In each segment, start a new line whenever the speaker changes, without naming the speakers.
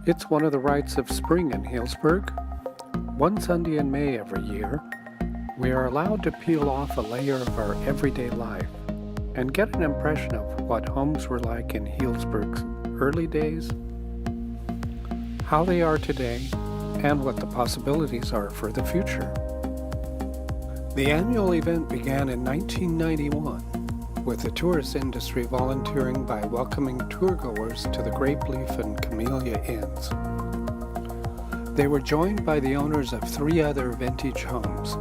It's one of the rites of spring in Healdsburg. One Sunday in May every year, we are allowed to peel off a layer of our everyday life and get an impression of what homes were like in Healdsburg's early days, how they are today, and what the possibilities are for the future. The annual event began in 1991 with the tourist industry volunteering by welcoming tourgoers to the Grape Leaf and Camellia Inns. They were joined by the owners of 3 other vintage homes.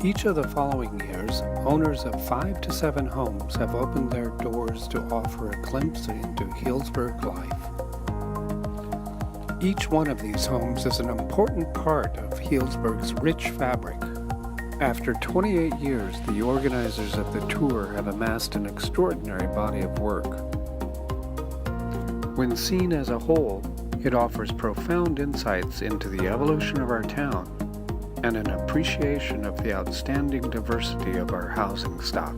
Each of the following years, owners of 5 to 7 homes have opened their doors to offer a glimpse into Healdsburg life. Each one of these homes is an important part of Healdsburg's rich fabric. After 28 years, the organizers of the tour have amassed an extraordinary body of work. When seen as a whole, it offers profound insights into the evolution of our town and an appreciation of the outstanding diversity of our housing stock.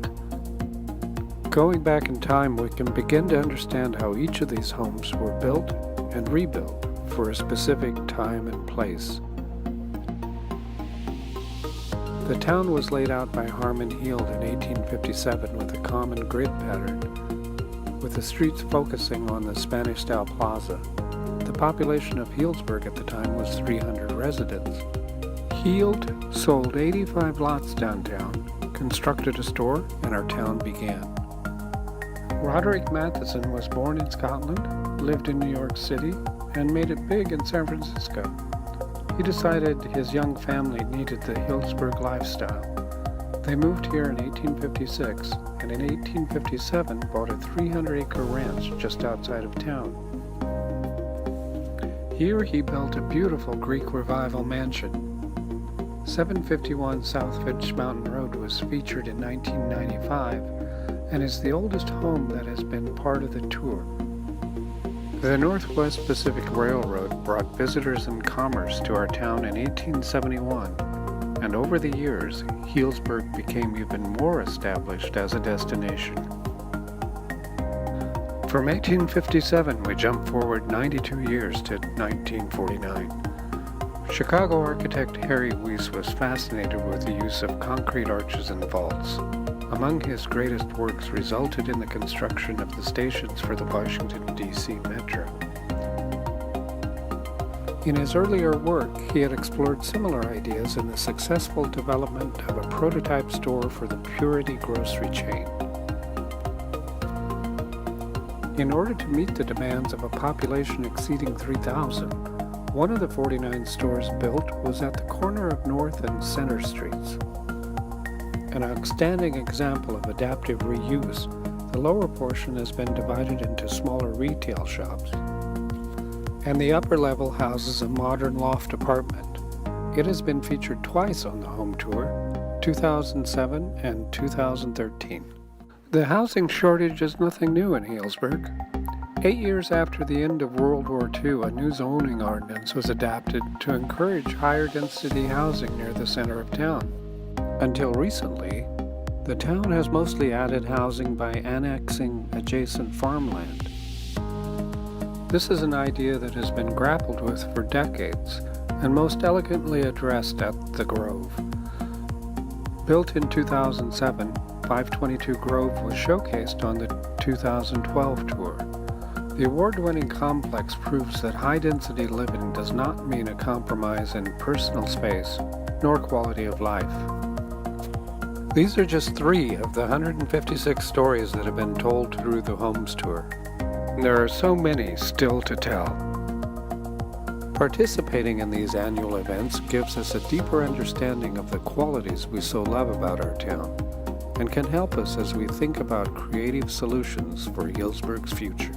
Going back in time, we can begin to understand how each of these homes were built and rebuilt for a specific time and place. The town was laid out by Harmon Heald in 1857 with a common grid pattern, with the streets focusing on the Spanish-style plaza. The population of Healdsburg at the time was 300 residents. Heald sold 85 lots downtown, constructed a store, and our town began. Roderick Matheson was born in Scotland, lived in New York City, and made it big in San Francisco. He decided his young family needed the Healdsburg lifestyle. They moved here in 1856, and in 1857 bought a 300-acre ranch just outside of town. Here he built a beautiful Greek Revival mansion. 751 South Fitch Mountain Road was featured in 1995 and is the oldest home that has been part of the tour. The Northwest Pacific Railroad brought visitors and commerce to our town in 1871, and over the years, Healdsburg became even more established as a destination. From 1857, we jump forward 92 years to 1949. Chicago architect Harry Weiss was fascinated with the use of concrete arches and vaults. Among his greatest works resulted in the construction of the stations for the Washington, D.C. Metro. In his earlier work, he had explored similar ideas in the successful development of a prototype store for the Purity grocery chain. In order to meet the demands of a population exceeding 3,000, one of the 49 stores built was at the corner of North and Center Streets. An outstanding example of adaptive reuse, the lower portion has been divided into smaller retail shops, and the upper level houses a modern loft apartment. It has been featured twice on the home tour, 2007 and 2013. The housing shortage is nothing new in Healdsburg. 8 years after the end of World War II, a new zoning ordinance was adapted to encourage higher density housing near the center of town. Until recently, the town has mostly added housing by annexing adjacent farmland. This is an idea that has been grappled with for decades and most elegantly addressed at The Grove. Built in 2007, 522 Grove was showcased on the 2012 tour. The award-winning complex proves that high-density living does not mean a compromise in personal space nor quality of life. These are just 3 of the 156 stories that have been told through the Homes Tour. There are so many still to tell. Participating in these annual events gives us a deeper understanding of the qualities we so love about our town and can help us as we think about creative solutions for Healdsburg's future.